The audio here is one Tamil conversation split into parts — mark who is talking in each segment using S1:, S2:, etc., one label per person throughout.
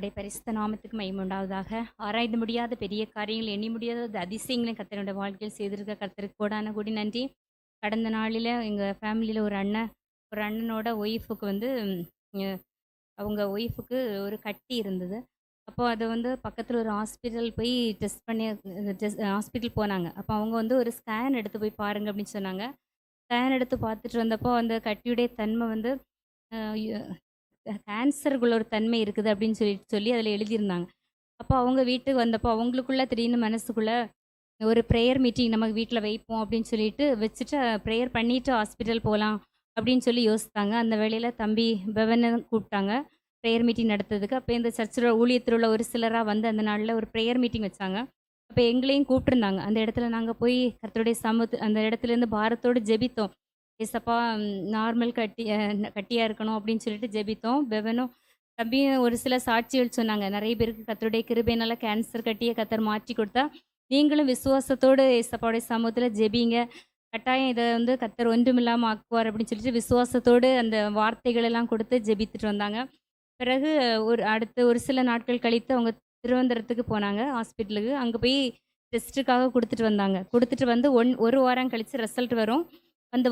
S1: கர்த்தருடைய பரிசுத்த நாமத்துக்கு மகிமை உண்டாவதாக. ஆராய்ந்து முடியாத பெரிய காரியங்கள், எண்ணி முடியாத அதிசயங்களை கர்த்தருடைய வாழ்க்கையில் செய்திருக்க கர்த்தருக்கு கோடான கோடி நன்றி. கடந்த நாளில் எங்கள் ஃபேமிலியில் ஒரு அண்ணனோட ஒய்ஃபுக்கு அவங்க ஒய்ஃபுக்கு ஒரு கட்டி இருந்தது. அப்போ அதை பக்கத்தில் ஒரு ஹாஸ்பிட்டல் போய் டெஸ்ட் பண்ணி ஹாஸ்பிட்டல் போனாங்க. அப்போ அவங்க ஒரு ஸ்கேன் எடுத்து போய் பாருங்க அப்படின்னு சொன்னாங்க. ஸ்கேன் எடுத்து பார்த்துட்டு வந்தப்போ அந்த கட்டியுடைய தன்மை கேன்சருக்குள்ள ஒரு தன்மை இருக்குது அப்படின்னு சொல்லி அதில் எழுதியிருந்தாங்க. அப்போ அவங்க வீட்டுக்கு வந்தப்போ அவங்களுக்குள்ள திடீர்னு மனசுக்குள்ள ஒரு ப்ரேயர் மீட்டிங் நம்ம வீட்டில் வைப்போம் அப்படின்னு சொல்லிட்டு வச்சுட்டு ப்ரேயர் பண்ணிவிட்டு ஹாஸ்பிட்டல் போகலாம் அப்படின்னு சொல்லி யோசித்தாங்க. அந்த வேளையில் தம்பி பெவனை கூப்பிட்டாங்க ப்ரேயர் மீட்டிங் நடத்துறதுக்கு. அப்போ இந்த சர்ச்சில் ஊழியத்தில் உள்ள ஒரு சிலராக அந்த நாளில் ஒரு ப்ரேயர் மீட்டிங் வச்சாங்க. அப்போ எங்களையும் கூப்பிட்டுருந்தாங்க. அந்த இடத்துல நாங்கள் போய் கர்த்தருடைய அந்த இடத்துலேருந்து பாரத்தோடு ஜெபித்தோம். ஏசப்பா நார்மல் கட்டியாக இருக்கணும் அப்படின்னு சொல்லிட்டு ஜெபித்தோம். பெவனும் தம்பியும் ஒரு சில சாட்சிகள் சொன்னாங்க. நிறைய பேருக்கு கர்த்தருடைய கிருபையினால கேன்சர் கட்டியை கர்த்தர் மாற்றி கொடுத்தா, நீங்களும் விசுவாசத்தோடு ஏசப்பாவுடைய சமூகத்தில் ஜெபிங்க, கட்டாயம் இதை கர்த்தர் ஒன்றுமில்லாமல் ஆக்குவார் அப்படின்னு சொல்லிட்டு விசுவாசத்தோடு அந்த வார்த்தைகள் எல்லாம் கொடுத்து ஜெபித்துட்டு வந்தாங்க. பிறகு அடுத்து ஒரு சில நாட்கள் கழித்து அவங்க திருவனந்தபுரத்துக்கு போனாங்க ஹாஸ்பிட்டலுக்கு. அங்கே போய் டெஸ்ட்டுக்காக கொடுத்துட்டு வந்தாங்க. கொடுத்துட்டு ஒரு வாரம் கழித்து ரிசல்ட் வரும்,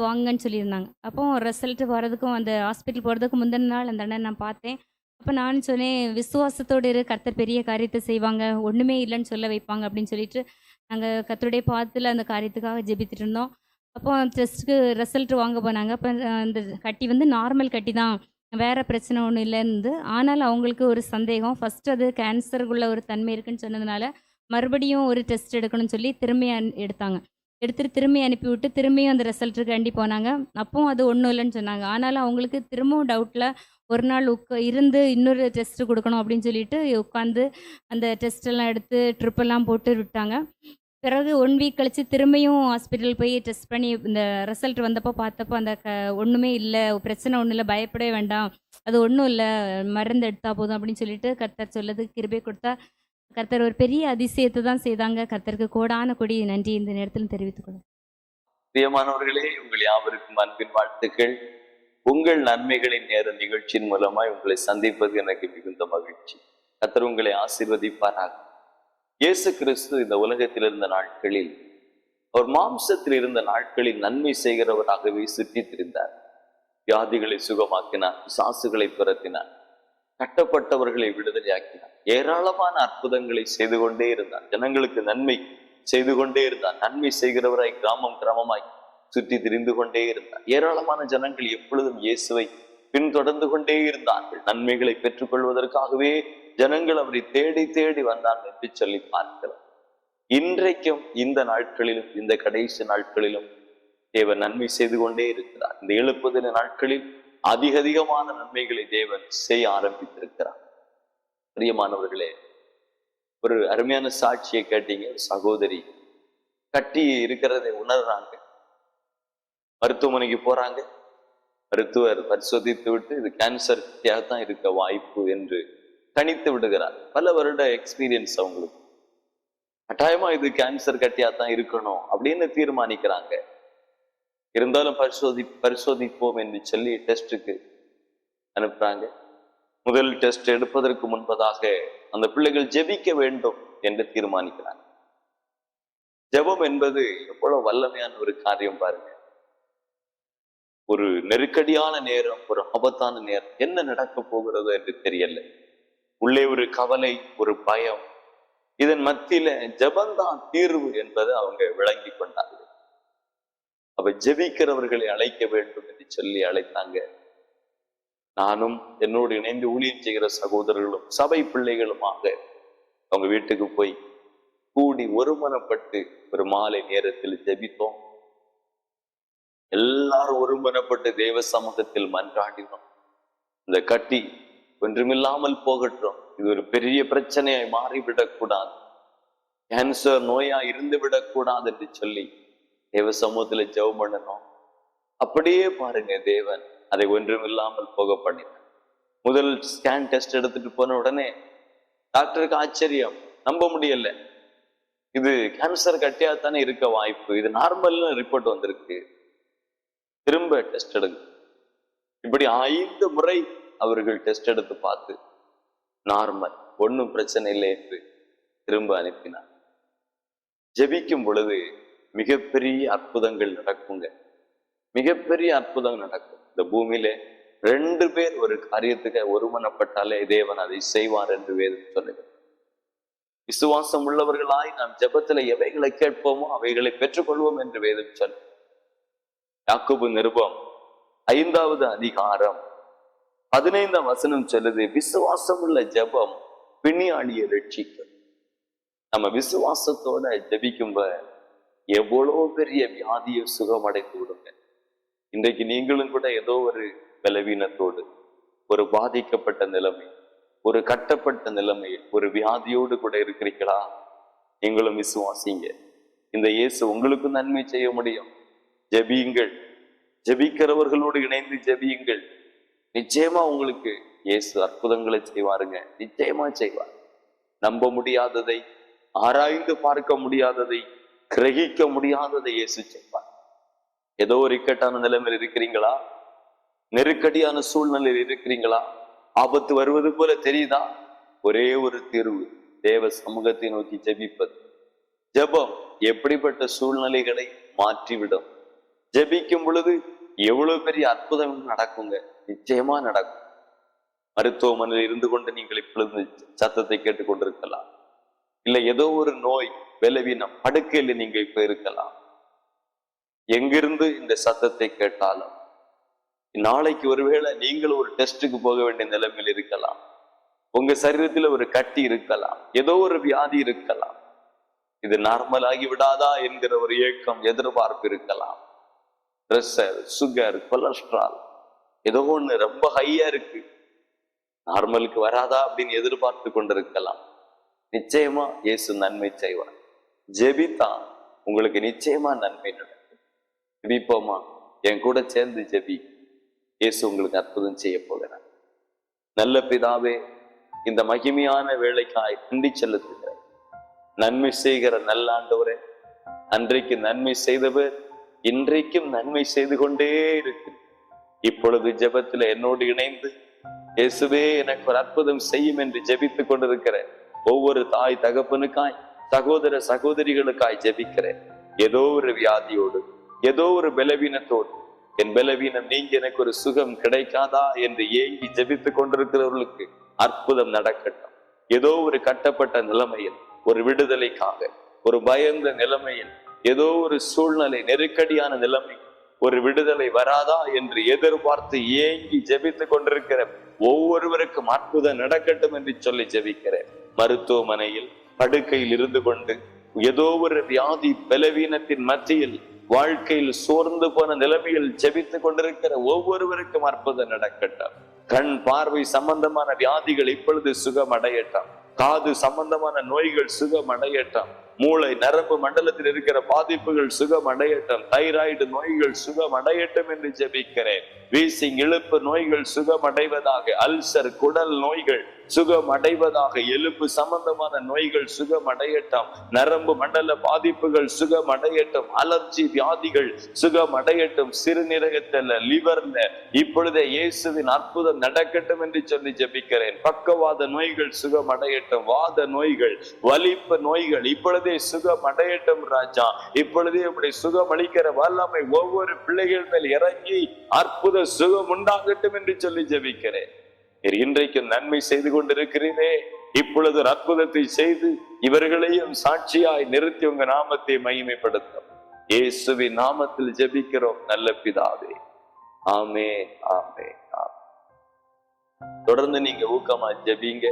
S1: வாங்கன்னு சொல்லியிருந்தாங்க. அப்போ ரிசல்ட் வரதுக்கும் அந்த ஹாஸ்பிட்டல் போகிறதுக்கு முந்தின நாள் அந்த அண்ணன் நான் பார்த்தேன். அப்போ நான் சொன்னேன், விசுவாசத்தோடு இரு, கர்த்தர் பெரிய காரியத்தை செய்வாங்க, ஒன்றுமே இல்லைன்னு சொல்ல வைப்பாங்க அப்படின்னு சொல்லிட்டு நாங்கள் கர்த்தருடைய பாதத்தில் அந்த காரியத்துக்காக ஜெபித்துட்டு இருந்தோம். அப்போ டெஸ்ட்டுக்கு ரிசல்ட் வாங்க போனாங்க. அப்போ அந்த கட்டி நார்மல் கட்டி தான், வேறு பிரச்சனை ஒன்றும் இல்லைன்னு. ஆனாலும் அவங்களுக்கு ஒரு சந்தேகம். ஃபஸ்ட்டு அது கேன்சருக்குள்ள ஒரு தன்மை இருக்குன்னு சொன்னதுனால மறுபடியும் ஒரு டெஸ்ட் எடுக்கணும்னு சொல்லி திரும்பி எடுத்தாங்க. எடுத்துகிட்டு திரும்பி அனுப்பிவிட்டு திரும்பியும் அந்த ரிசல்ட்டுக்காண்டி போனாங்க. அப்பவும் அது ஒன்றும் இல்லைன்னு சொன்னாங்க. ஆனாலும் அவங்களுக்கு திரும்பவும் டவுட்டில் ஒரு நாள் இருந்து இன்னொரு டெஸ்ட்டு கொடுக்கணும் அப்படின்னு சொல்லிட்டு உட்காந்து அந்த டெஸ்ட்டெல்லாம் எடுத்து ட்ரிப்பெல்லாம் போட்டு விட்டாங்க. பிறகு 1 வீக் கழித்து திரும்பியும் ஹாஸ்பிட்டல் போய் டெஸ்ட் பண்ணி இந்த ரிசல்ட் வந்தப்போ பார்த்தப்போ அந்த ஒன்றுமே இல்லை, பிரச்சனை ஒன்றும் இல்லை, பயப்படவே வேண்டாம், அது ஒன்றும் இல்லை, மருந்து எடுத்தால் போதும் அப்படின்னு சொல்லிட்டு கர்த்தர் சொல்லதுக்கு கிருபை கொடுத்தா கர்த்தர் ஒரு பெரிய அதிசயத்தை தான் செய்தாங்க. கர்த்தருக்கு கோடான கொடி நன்றி இந்த நேரத்தில் தெரிவித்துக் கொள்ளும்.
S2: பிரியமானவர்களே, உங்கள் யாவருக்கும் அன்பின் வாழ்த்துக்கள். உங்கள் நன்மைகளின் நேர நிகழ்ச்சியின் மூலமாய் உங்களை சந்திப்பது எனக்கு மிகுந்த மகிழ்ச்சி. கர்த்தர் உங்களை ஆசீர்வதிப்பாராக. இயேசு கிறிஸ்து இந்த உலகத்தில் இருந்த நாட்களில், அவர் மாம்சத்தில் இருந்த நாட்களில் நன்மை செய்கிறவராகவே சுற்றி திரிந்தார். வியாதிகளை சுகமாக்கினார், பிசாசுகளை துரத்தினார், கட்டப்பட்டவர்களை விடுதலையாக்கினார், ஏராளமான அற்புதங்களை செய்து கொண்டே இருந்தார். ஜனங்களுக்கு நன்மை செய்து கொண்டே இருந்தார். நன்மை செய்கிறவராய் கிராமமாய் சுற்றி திரிந்து கொண்டே இருந்தார். ஏராளமான ஜனங்கள் எப்பொழுதும் இயேசுவை பின்தொடர்ந்து கொண்டே இருந்தார்கள். நன்மைகளை பெற்றுக்கொள்வதற்காகவே ஜனங்கள் அவரை தேடி தேடி வந்தார்கள் என்று சொல்லி பார்க்கிறோம். இன்றைக்கும் இந்த நாட்களிலும், இந்த கடைசி நாட்களிலும் தேவன் நன்மை செய்து கொண்டே இருக்கிறார். இந்த 70 நாட்களில் அதிகமான நன்மைகளை தேவன் செய்ய ஆரம்பித்திருக்கிறார். பிரியமானவர்களே, ஒரு அருமையான சாட்சியை கேட்டீங்க. சகோதரி கட்டி இருக்கிறதை உணர்றாங்க, மருத்துவமனைக்கு போறாங்க. மருத்துவர் பரிசோதித்து விட்டு இது கேன்சர் தான் இருக்க வாய்ப்பு என்று கணித்து விடுகிறார். பல வருட எக்ஸ்பீரியன்ஸ் அவங்களுக்கு. கட்டாயமா இது கேன்சர் கட்டியா தான் இருக்கணும் அப்படின்னு தீர்மானிக்கிறாங்க. இருந்தாலும் பரிசோதிப்போம் என்று சொல்லி டெஸ்ட்டுக்கு அனுப்புறாங்க. முதல் டெஸ்ட் எடுப்பதற்கு முன்பதாக அந்த பிள்ளைகள் ஜெபிக்க வேண்டும் என்று தீர்மானிக்கிறாங்க. ஜெபம் என்பது எவ்வளவு வல்லமையான ஒரு காரியம் பாருங்க. ஒரு நெருக்கடியான நேரம், ஒரு ஆபத்தான நேரம், என்ன நடக்க போகிறதோ என்று தெரியல. உள்ளே ஒரு கவலை, ஒரு பயம். இதன் மத்தியில ஜெபந்தான் தீர்வு என்பதை அவங்க விளங்கி கொண்டார்கள். அப்ப ஜெபிக்கிறவர்களை அழைக்க வேண்டும் என்று சொல்லி அழைத்தாங்க. நானும் என்னோடு இணைந்து ஊழியம் செய்கிற சகோதரர்களும் சபை பிள்ளைகளுமாக அவங்க வீட்டுக்கு போய் கூடி ஒருமனப்பட்டு ஒரு மாலை நேரத்தில் ஜெபித்தோம். எல்லாரும் ஒருமனப்பட்டு தேவ சமூகத்தில் மன்றாடினோம். இந்த கட்டி ஒன்றுமில்லாமல் போகட்டும், இது ஒரு பெரிய பிரச்சனையாய் மாறிவிடக்கூடாது, கேன்சர் நோயா இருந்து விடக்கூடாது என்று சொல்லி தேவ சமூகத்துல ஜெபம் பண்ணணும். அப்படியே பாருங்க, தேவன் அதை ஒன்றுமில்லாமல் போக பண்ணினார். முதல் ஸ்கேன் டெஸ்ட் எடுத்துட்டு போன உடனே டாக்டருக்கு ஆச்சரியம், நம்ப முடியல. இது கேன்சர் கட்டியாத்தானே இருக்க வாய்ப்பு, இது நார்மல்னு ரிப்போர்ட் வந்திருக்கு, திரும்ப டெஸ்ட் எடுங்க. இப்படி 5 முறை அவர்கள் டெஸ்ட் எடுத்து பார்த்து நார்மல், ஒன்றும் பிரச்சனை இல்லை என்று திரும்ப அனுப்பினார். ஜெபிக்கும் பொழுது மிகப்பெரிய அற்புதங்கள் நடக்குங்க. மிகப்பெரிய அற்புதம் நடக்கும். இந்த பூமியில 2 பேர் ஒரு காரியத்துக்கு ஒருமனப்பட்டாலே தேவன் அதை செய்வார் என்று வேதம் சொல்லுகிறது. விசுவாசம் உள்ளவர்களாய் நாம் ஜெபத்துல எவைகளை கேட்போமோ அவைகளை பெற்றுக்கொள்வோம் என்று வேதம் சொல்லும். யாக்கோபு நிருபம் 5வது அதிகாரம் 15ஆம் வசனம் சொல்லுது, விசுவாசம் உள்ள ஜெபம் பிணியாளியை ரட்சிக்கும். நம்ம விசுவாசத்தோட ஜெபிக்கும்போது எவ்வளவு பெரிய வியாதியை சுகமடைந்து விடுங்க. இன்றைக்கு நீங்களும் கூட ஏதோ ஒரு பலவீனத்தோடு, ஒரு பாதிக்கப்பட்ட நிலைமை, ஒரு கட்டப்பட்ட நிலைமை, ஒரு வியாதியோடு கூட இருக்கிறீங்களா? நீங்களும் விசுவாசிங்க. இந்த இயேசு உங்களுக்கு நன்மை செய்ய முடியும். ஜெபியுங்கள். ஜெபிக்கிறவர்களோடு இணைந்து ஜெபியுங்கள். நிச்சயமா உங்களுக்கு இயேசு அற்புதங்களை செய்வாருங்க. நிச்சயமா செய்வார். நம்ப முடியாததை, ஆராய்ந்து பார்க்க முடியாததை, கிரகிக்க முடியாததை இயேசு செய்வார். ஏதோ ஒரு இக்கட்டான நிலைமையில் இருக்கிறீங்களா? நெருக்கடியான சூழ்நிலையில் இருக்கிறீங்களா? ஆபத்து வருவது போல தெரியுதா? ஒரே ஒரு தீர்வு, தேவ சமூகத்தை நோக்கி ஜெபிப்பது. ஜெபம் எப்படிப்பட்ட சூழ்நிலைகளை மாற்றிவிடும். ஜெபிக்கும் பொழுது எவ்வளவு பெரிய அற்புதம் நடக்குங்க. நிச்சயமா நடக்கும். மருத்துவமனையில் இருந்து கொண்டு நீங்கள் இப்பொழுது சத்தத்தை கேட்டுக்கொண்டிருக்கலாம். இல்லை ஏதோ ஒரு நோய், பலவீனம், படுக்கையில் நீங்க இப்ப இருக்கலாம். எங்கிருந்து இந்த சத்தத்தை கேட்டாலும் நாளைக்கு ஒருவேளை நீங்கள் ஒரு டெஸ்டுக்கு போக வேண்டிய நிலைமையில் இருக்கலாம். உங்க சரீரத்துல ஒரு கட்டி இருக்கலாம். ஏதோ ஒரு வியாதி இருக்கலாம். இது நார்மல் ஆகி விடாதா என்கிற ஒரு ஏக்கம், எதிர்பார்ப்பு இருக்கலாம். பிரஷர், சுகர், கொலஸ்ட்ரால் ஏதோ ஒண்ணு ரொம்ப ஹையா இருக்கு, நார்மலுக்கு வராதா அப்படின்னு எதிர்பார்த்து கொண்டிருக்கலாம். நிச்சயமா இயேசு நன்மை செய்வார். ஜெபித்தா உங்களுக்கு நிச்சயமா நன்மை நடக்கும். ஜெபிப்போமா? என் கூட சேர்ந்து ஜெபி. இயேசு உங்களுக்கு அற்புதம் செய்ய போகிறார். நல்ல பிதாவே, இந்த மகிமையான வேலைக்காய் நன்றி செலுத்துகிறேன். நன்மை செய்கிற நல்ல ஆண்டவரே, அன்றைக்கு நன்மை செய்தவர் இன்றைக்கும் நன்மை செய்து கொண்டே இருக்கு. இப்பொழுது ஜெபத்துல என்னோடு இணைந்து இயேசுவே எனக்கு ஒரு அற்புதம் செய்யும் என்று ஜெபித்துக் கொண்டிருக்கிறேன். ஒவ்வொரு தாய் தகப்பனுக்காய், சகோதர சகோதரிகளுக்காய் ஜெபிக்கிறேன். ஏதோ ஒரு வியாதியோடு, ஏதோ ஒரு பலவீனத்தோடு, என் பலவீனம் நீங்க எனக்கு ஒரு சுகம் கிடைக்காதா என்று ஏங்கி ஜெபித்துக் கொண்டிருக்கிறவர்களுக்கு அற்புதம் நடக்கட்டும். ஏதோ ஒரு கட்டப்பட்ட நிலைமையில், ஒரு விடுதலைக்காக, ஒரு பயந்த நிலைமையில், ஏதோ ஒரு சூழ்நிலை, நெருக்கடியான நிலைமை, ஒரு விடுதலை வராதா என்று எதிர்பார்த்து ஏங்கி ஜெபித்துக் கொண்டிருக்கிற ஒவ்வொருவருக்கும் அற்புதம் நடக்கட்டும் என்று சொல்லி ஜெபிக்கிறேன். மருத்துவமனையில் படுக்கையில் இருந்து கொண்டு ஏதோ ஒரு வியாதி பலவீனத்தின் மத்தியில் வாழ்க்கையில் சோர்ந்து போன நிலைமையில் ஜெபித்துக் கொண்டிருக்கிற ஒவ்வொருவருக்கும் அற்புதம் நடக்கட்டும். கண் பார்வை சம்பந்தமான வியாதிகள் இப்பொழுது சுகம் அடையட்டும். காது சம்பந்தமான நோய்கள் சுகம் அடையட்டும். மூளை நரம்பு மண்டலத்தில் இருக்கிற பாதிப்புகள் சுகம் அடையட்டும். தைராய்டு நோய்கள் சுகம் அடையட்டும் என்று ஜெபிக்கிறேன். வீசிங், இழுப்பு நோய்கள் சுகம் அடைவதாக. அல்சர், குடல் நோய்கள் சுகம் அடைவதாக. எலும்பு சம்பந்தமான நோய்கள் சுகம் அடையட்டும். நரம்பு மண்டல பாதிப்புகள் சுகம் அடையட்டும். அலர்ஜி வியாதிகள் சுகம் அடையட்டும். சிறுநீரகத்தில், லிவர்ல இப்பொழுதே இயேசுவின் அற்புதம் நடக்கட்டும் என்று சொல்லி ஜெபிக்கிறேன். பக்கவாத நோய்கள் சுகம் அடையட்டும். வாத நோய்கள், வலிப்பு நோய்கள் இப்பொழுதே சுகம் அடையட்டும் ராஜா. இப்பொழுதே இப்படி சுகம் அளிக்கிற வல்லமை ஒவ்வொரு பிள்ளைகள் மேல் இறங்கி அற்புத சுகம் உண்டாகட்டும் என்று சொல்லி ஜெபிக்கிறேன். இன்றைக்கு நன்மை செய்து கொண்டிருக்கிறீரே, இப்பொழுது ஒரு அற்புதத்தை செய்து இவர்களையும் சாட்சியாய் நிறுத்தி உங்க நாமத்தை மகிமைப்படுத்தும். இயேசுவின் நாமத்தில் ஜெபிக்கிறோம் நல்ல பிதாவே. ஆமென், ஆமென், ஆமென். தொடர்ந்து நீங்க ஊக்கமா ஜெபிங்க.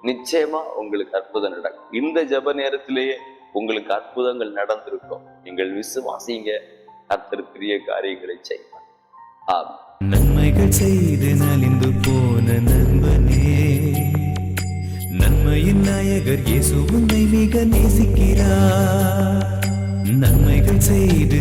S2: நிச்சயமா உங்களுக்கு அற்புதம் நடக்கும். இந்த ஜெப நேரத்திலேயே உங்களுக்கு அற்புதங்கள் நடந்திருக்கும். நீங்கள் விசுவாசிங்க, கர்த்தர் பெரிய காரியங்களை செய்வார். ஆமென்.
S3: நன்மைகள் செய்து நலிந்து போன நண்பனே, நன்மையின் நாயகர் இயேசு உன்னை மிக நேசிக்கிறார். நன்மைகள் செய்து